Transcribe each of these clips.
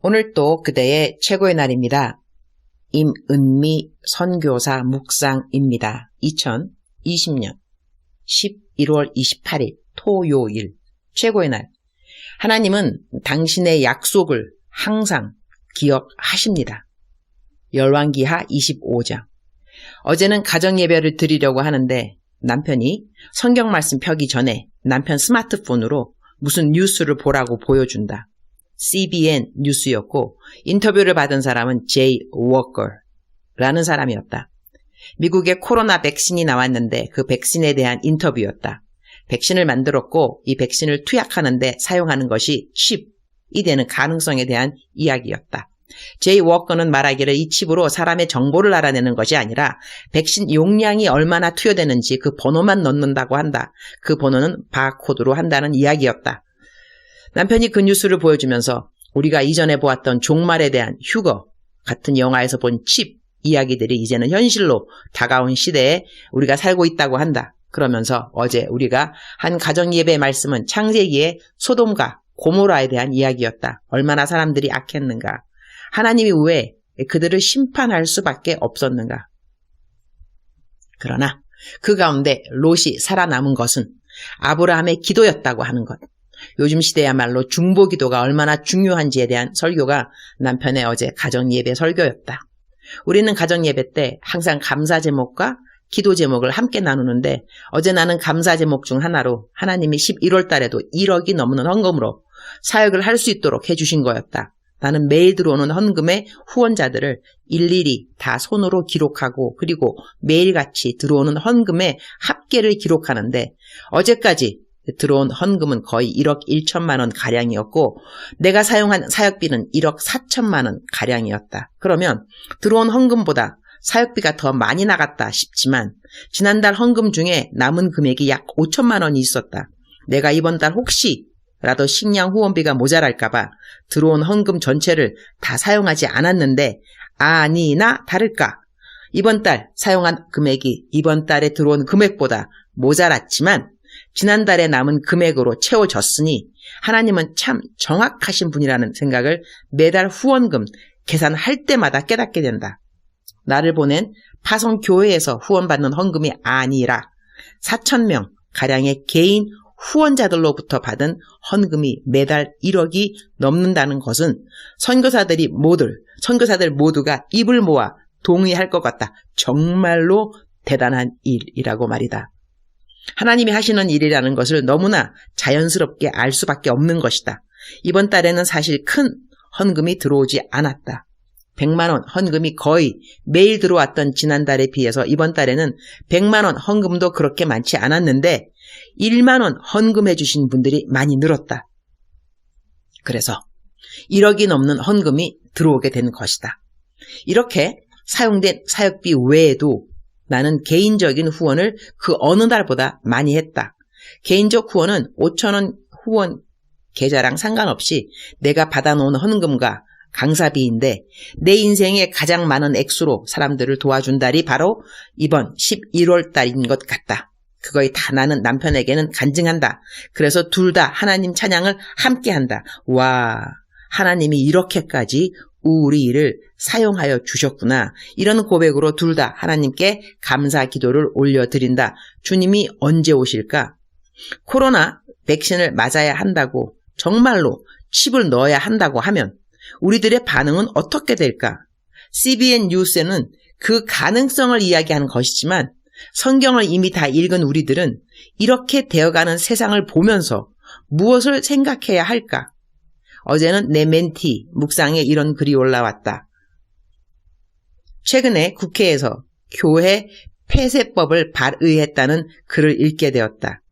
오늘 또 그대의 최고의 날입니다. 임은미 선교사 묵상입니다. 2020년 11월 28일 토요일 최고의 날. 하나님은 당신의 약속을 항상 기억하십니다. 열왕기하 25장. 어제는 가정예배를 드리려고 하는데 남편이 성경 말씀 펴기 전에 남편 스마트폰으로 무슨 뉴스를 보라고 보여준다. CBN 뉴스였고 인터뷰를 받은 사람은 제이 워커라는 사람이었다. 미국에 코로나 백신이 나왔는데 그 백신에 대한 인터뷰였다. 백신을 만들었고 이 백신을 투약하는데 사용하는 것이 칩이 되는 가능성에 대한 이야기였다. 제이 워커는 말하기를 이 칩으로 사람의 정보를 알아내는 것이 아니라 백신 용량이 얼마나 투여되는지 그 번호만 넣는다고 한다. 그 번호는 바코드로 한다는 이야기였다. 남편이 그 뉴스를 보여주면서 우리가 이전에 보았던 종말에 대한 휴거 같은 영화에서 본 칩 이야기들이 이제는 현실로 다가온 시대에 우리가 살고 있다고 한다. 그러면서 어제 우리가 한 가정예배 말씀은 창세기의 소돔과 고모라에 대한 이야기였다. 얼마나 사람들이 악했는가. 하나님이 왜 그들을 심판할 수밖에 없었는가. 그러나 그 가운데 롯이 살아남은 것은 아브라함의 기도였다고 하는 것. 요즘 시대야말로 중보기도가 얼마나 중요한지에 대한 설교가 남편의 어제 가정예배 설교였다. 우리는 가정예배 때 항상 감사 제목과 기도 제목을 함께 나누는데 어제 나는 감사 제목 중 하나로 하나님이 11월 달에도 1억이 넘는 헌금으로 사역을 할 수 있도록 해주신 거였다. 나는 매일 들어오는 헌금의 후원자들을 일일이 다 손으로 기록하고 그리고 매일같이 들어오는 헌금의 합계를 기록하는데 어제까지 들어온 헌금은 거의 1억 1천만 원 가량이었고 내가 사용한 사역비는 1억 4천만 원 가량이었다. 그러면 들어온 헌금보다 사역비가 더 많이 나갔다 싶지만 지난달 헌금 중에 남은 금액이 약 5천만 원이 있었다. 내가 이번 달 혹시라도 식량 후원비가 모자랄까봐 들어온 헌금 전체를 다 사용하지 않았는데 아니나 다를까 이번 달 사용한 금액이 이번 달에 들어온 금액보다 모자랐지만 지난달에 남은 금액으로 채워졌으니 하나님은 참 정확하신 분이라는 생각을 매달 후원금 계산할 때마다 깨닫게 된다. 나를 보낸 파송교회에서 후원받는 헌금이 아니라 4,000명 가량의 개인 후원자들로부터 받은 헌금이 매달 1억이 넘는다는 것은 선교사들 모두가 입을 모아 동의할 것 같다. 정말로 대단한 일이라고 말이다. 하나님이 하시는 일이라는 것을 너무나 자연스럽게 알 수밖에 없는 것이다. 이번 달에는 사실 큰 헌금이 들어오지 않았다. 100만 원 헌금이 거의 매일 들어왔던 지난달에 비해서 이번 달에는 100만 원 헌금도 그렇게 많지 않았는데 1만 원 헌금해 주신 분들이 많이 늘었다. 그래서 1억이 넘는 헌금이 들어오게 된 것이다. 이렇게 사용된 사역비 외에도 나는 개인적인 후원을 그 어느 달보다 많이 했다. 개인적 후원은 5,000원 후원 계좌랑 상관없이 내가 받아놓은 헌금과 강사비인데 내 인생에 가장 많은 액수로 사람들을 도와준 달이 바로 이번 11월 달인 것 같다. 그거에 다 나는 남편에게는 간증한다. 그래서 둘 다 하나님 찬양을 함께 한다. 와, 하나님이 이렇게까지 우리를 사용하여 주셨구나. 이런 고백으로 둘 다 하나님께 감사 기도를 올려드린다. 주님이 언제 오실까? 코로나 백신을 맞아야 한다고 정말로 칩을 넣어야 한다고 하면 우리들의 반응은 어떻게 될까? CBN 뉴스에는 그 가능성을 이야기하는 것이지만 성경을 이미 다 읽은 우리들은 이렇게 되어가는 세상을 보면서 무엇을 생각해야 할까? 어제는 내 멘티 묵상에 이런 글이 올라왔다. 최근에 국회에서 교회 폐쇄법을 발의했다는 글을 읽게 되었다.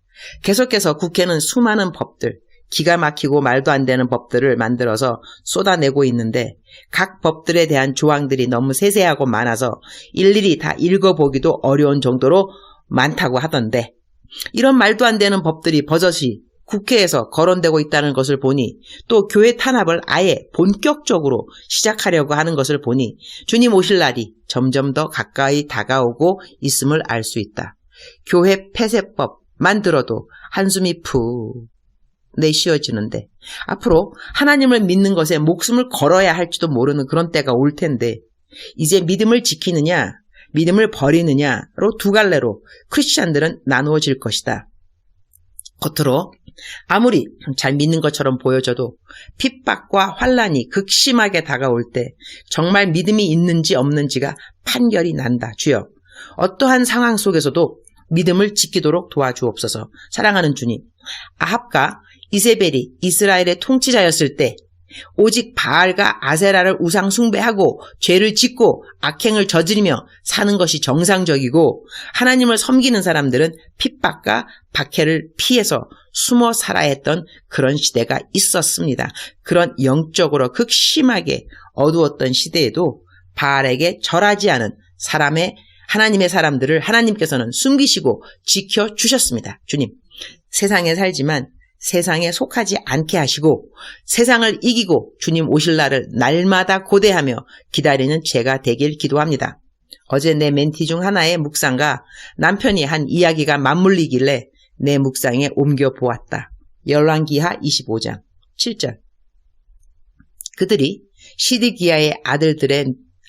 계속해서 국회는 수많은 법들, 기가 막히고 말도 안 되는 법들을 만들어서 쏟아내고 있는데 각 법들에 대한 조항들이 너무 세세하고 많아서 일일이 다 읽어보기도 어려운 정도로 많다고 하던데 이런 말도 안 되는 법들이 버젓이 국회에서 거론되고 있다는 것을 보니 또 교회 탄압을 아예 본격적으로 시작하려고 하는 것을 보니 주님 오실 날이 점점 더 가까이 다가오고 있음을 알 수 있다. 교회 폐쇄법만 들어도 한숨이 푹 내쉬어지는데 앞으로 하나님을 믿는 것에 목숨을 걸어야 할지도 모르는 그런 때가 올 텐데 이제 믿음을 지키느냐 믿음을 버리느냐로 두 갈래로 크리스찬들은 나누어질 것이다. 겉으로 아무리 잘 믿는 것처럼 보여져도 핍박과 환란이 극심하게 다가올 때 정말 믿음이 있는지 없는지가 판결이 난다. 주여, 어떠한 상황 속에서도 믿음을 지키도록 도와주옵소서. 사랑하는 주님, 아합과 이세벨이 이스라엘의 통치자였을 때 오직 바알과 아세라를 우상 숭배하고 죄를 짓고 악행을 저지르며 사는 것이 정상적이고 하나님을 섬기는 사람들은 핍박과 박해를 피해서 숨어 살아야 했던 그런 시대가 있었습니다. 그런 영적으로 극심하게 어두웠던 시대에도 바알에게 절하지 않은 하나님의 사람들을 하나님께서는 숨기시고 지켜주셨습니다. 주님, 세상에 살지만 세상에 속하지 않게 하시고 세상을 이기고 주님 오실 날을 날마다 고대하며 기다리는 제가 되길 기도합니다. 어제 내 멘티 중 하나의 묵상과 남편이 한 이야기가 맞물리길래 내 묵상에 옮겨보았다. 열왕기하 25장 7절. 그들이 시드기야의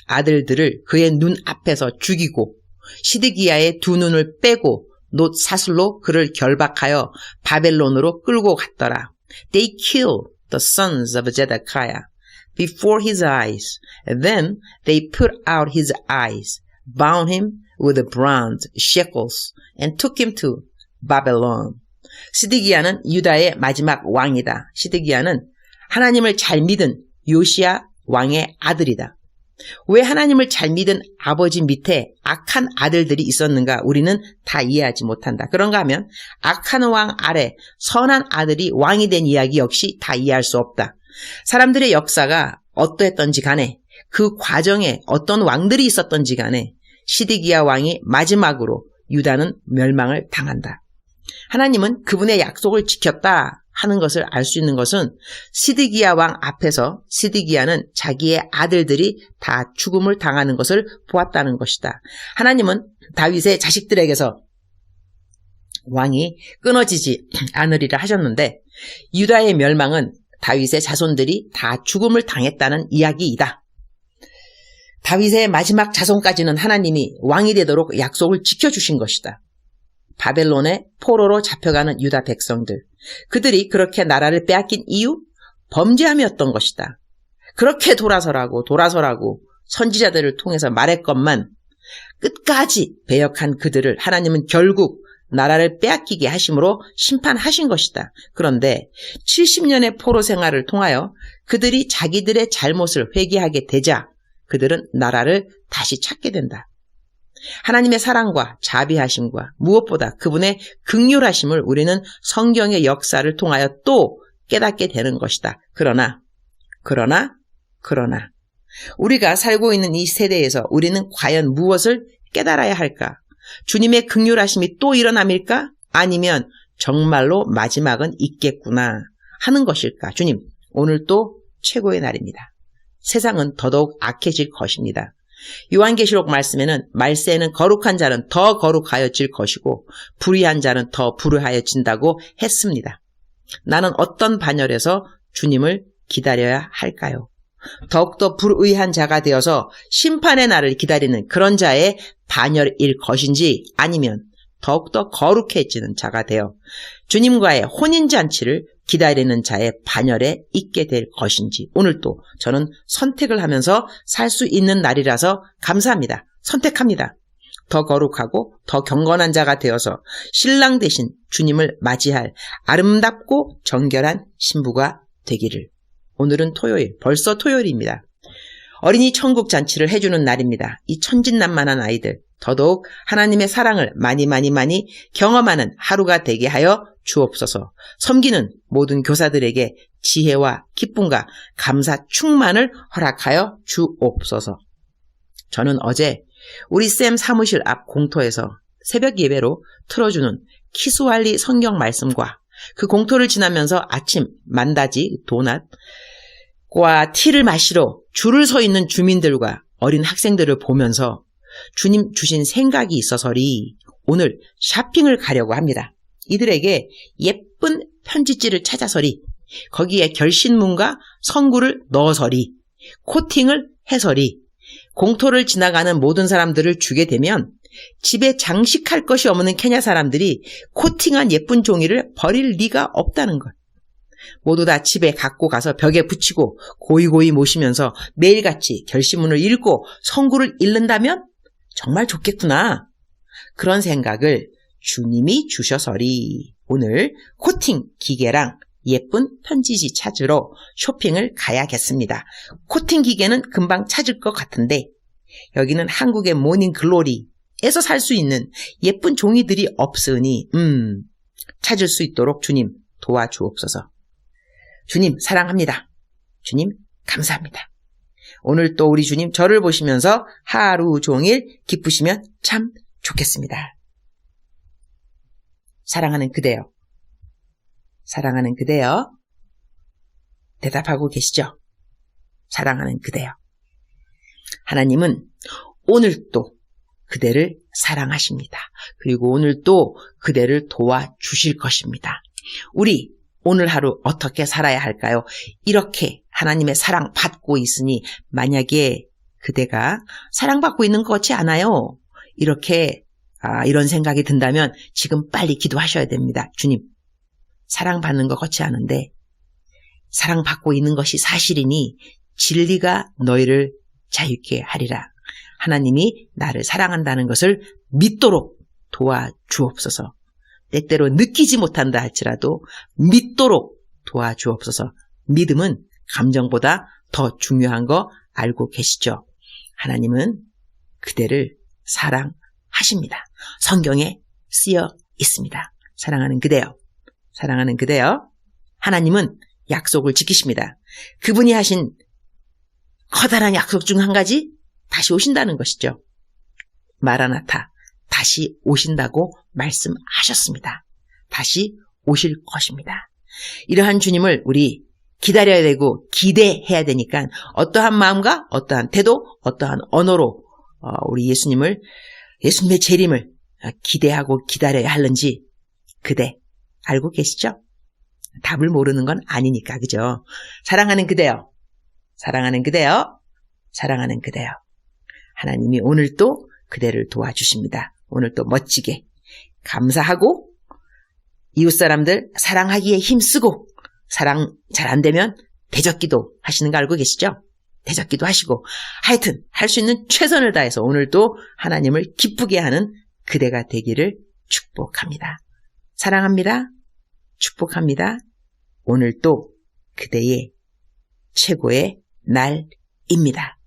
아들들을 그의 눈 앞에서 죽이고 시드기야의 두 눈을 빼고 놋 사슬로 그를 결박하여 바벨론으로 끌고 갔더라. They killed the sons of Zedekiah before his eyes. Then they put out his eyes, bound him with bronze shackles, and took him to Babylon. 시드기야는 유다의 마지막 왕이다. 시드기야는 하나님을 잘 믿은 요시야 왕의 아들이다. 왜 하나님을 잘 믿은 아버지 밑에 악한 아들들이 있었는가 우리는 다 이해하지 못한다. 그런가 하면 악한 왕 아래 선한 아들이 왕이 된 이야기 역시 다 이해할 수 없다. 사람들의 역사가 어떠했던지 간에 그 과정에 어떤 왕들이 있었던지 간에 시드기야 왕이 마지막으로 유다는 멸망을 당한다. 하나님은 그분의 약속을 지켰다 하는 것을 알 수 있는 것은 시드기야 왕 앞에서 시드기야는 자기의 아들들이 다 죽음을 당하는 것을 보았다는 것이다. 하나님은 다윗의 자식들에게서 왕이 끊어지지 않으리라 하셨는데 유다의 멸망은 다윗의 자손들이 다 죽음을 당했다는 이야기이다. 다윗의 마지막 자손까지는 하나님이 왕이 되도록 약속을 지켜주신 것이다. 바벨론의 포로로 잡혀가는 유다 백성들, 그들이 그렇게 나라를 빼앗긴 이유? 범죄함이었던 것이다. 그렇게 돌아서라고 선지자들을 통해서 말했건만 끝까지 배역한 그들을 하나님은 결국 나라를 빼앗기게 하심으로 심판하신 것이다. 그런데 70년의 포로 생활을 통하여 그들이 자기들의 잘못을 회개하게 되자 그들은 나라를 다시 찾게 된다. 하나님의 사랑과 자비하심과 무엇보다 그분의 긍휼하심을 우리는 성경의 역사를 통하여 또 깨닫게 되는 것이다. 그러나 우리가 살고 있는 이 세대에서 우리는 과연 무엇을 깨달아야 할까? 주님의 긍휼하심이 또 일어남일까? 아니면 정말로 마지막은 있겠구나 하는 것일까? 주님, 오늘 또 최고의 날입니다. 세상은 더더욱 악해질 것입니다. 요한계시록 말세에는 거룩한 자는 더 거룩하여질 것이고 불의한 자는 더 불의하여진다고 했습니다. 나는 어떤 반열에서 주님을 기다려야 할까요? 더욱더 불의한 자가 되어서 심판의 날을 기다리는 그런 자의 반열일 것인지 아니면 더욱더 거룩해지는 자가 되어 주님과의 혼인잔치를 기다리는 자의 반열에 있게 될 것인지 오늘도 저는 선택을 하면서 살 수 있는 날이라서 감사합니다. 선택합니다. 더 거룩하고 더 경건한 자가 되어서 신랑 대신 주님을 맞이할 아름답고 정결한 신부가 되기를. 오늘은 토요일, 벌써 토요일입니다. 어린이 천국 잔치를 해주는 날입니다. 이 천진난만한 아이들 더더욱 하나님의 사랑을 많이 경험하는 하루가 되게 하여 주옵소서. 섬기는 모든 교사들에게 지혜와 기쁨과 감사 충만을 허락하여 주옵소서. 저는 어제 우리 쌤 사무실 앞 공터에서 새벽 예배로 틀어주는 키스왈리 성경 말씀과 그 공터를 지나면서 아침 만다지 도넛과 티를 마시러 줄을 서 있는 주민들과 어린 학생들을 보면서 주님 주신 생각이 있어서리 오늘 쇼핑을 가려고 합니다. 이들에게 예쁜 편지지를 찾아서리, 거기에 결신문과 성구를 넣어서리, 코팅을 해서리, 공터를 지나가는 모든 사람들을 주게 되면 집에 장식할 것이 없는 케냐 사람들이 코팅한 예쁜 종이를 버릴 리가 없다는 것. 모두 다 집에 갖고 가서 벽에 붙이고 고이고이 모시면서 매일같이 결신문을 읽고 성구를 읽는다면 정말 좋겠구나. 그런 생각을 주님이 주셔서리 오늘 코팅 기계랑 예쁜 편지지 찾으러 쇼핑을 가야겠습니다. 코팅 기계는 금방 찾을 것 같은데 여기는 한국의 모닝글로리에서 살 수 있는 예쁜 종이들이 없으니 찾을 수 있도록 주님 도와주옵소서. 주님 사랑합니다. 주님 감사합니다. 오늘 또 우리 주님 저를 보시면서 하루 종일 기쁘시면 참 좋겠습니다. 사랑하는 그대여. 사랑하는 그대여. 대답하고 계시죠? 사랑하는 그대여. 하나님은 오늘 또 그대를 사랑하십니다. 그리고 오늘 또 그대를 도와주실 것입니다. 우리 오늘 하루 어떻게 살아야 할까요? 이렇게 하나님의 사랑 받고 있으니 만약에 그대가 사랑받고 있는 것 같지 않아요? 이런 생각이 든다면 지금 빨리 기도하셔야 됩니다. 주님, 사랑받는 것 같지 않은데 사랑받고 있는 것이 사실이니 진리가 너희를 자유케 하리라. 하나님이 나를 사랑한다는 것을 믿도록 도와주옵소서. 때때로 느끼지 못한다 할지라도 믿도록 도와주옵소서. 믿음은 감정보다 더 중요한 거 알고 계시죠? 하나님은 그대를 사랑하십니다. 성경에 쓰여 있습니다. 사랑하는 그대여. 사랑하는 그대여. 하나님은 약속을 지키십니다. 그분이 하신 커다란 약속 중 한 가지, 다시 오신다는 것이죠. 마라나타, 다시 오신다고 말씀하셨습니다. 다시 오실 것입니다. 이러한 주님을 우리 기다려야 되고 기대해야 되니까 어떠한 마음과 어떠한 태도, 어떠한 언어로 우리 예수님의 재림을 기대하고 기다려야 하는지 그대 알고 계시죠? 답을 모르는 건 아니니까, 그죠? 사랑하는 그대여. 사랑하는 그대여. 사랑하는 그대여. 하나님이 오늘 또 그대를 도와주십니다. 오늘 또 멋지게 감사하고 이웃 사람들 사랑하기에 힘쓰고 사랑 잘 안 되면 대적기도 하시는 거 알고 계시죠? 대적기도 하시고 하여튼 할 수 있는 최선을 다해서 오늘 또 하나님을 기쁘게 하는 그대가 되기를 축복합니다. 사랑합니다. 축복합니다. 오늘 또 그대의 최고의 날입니다.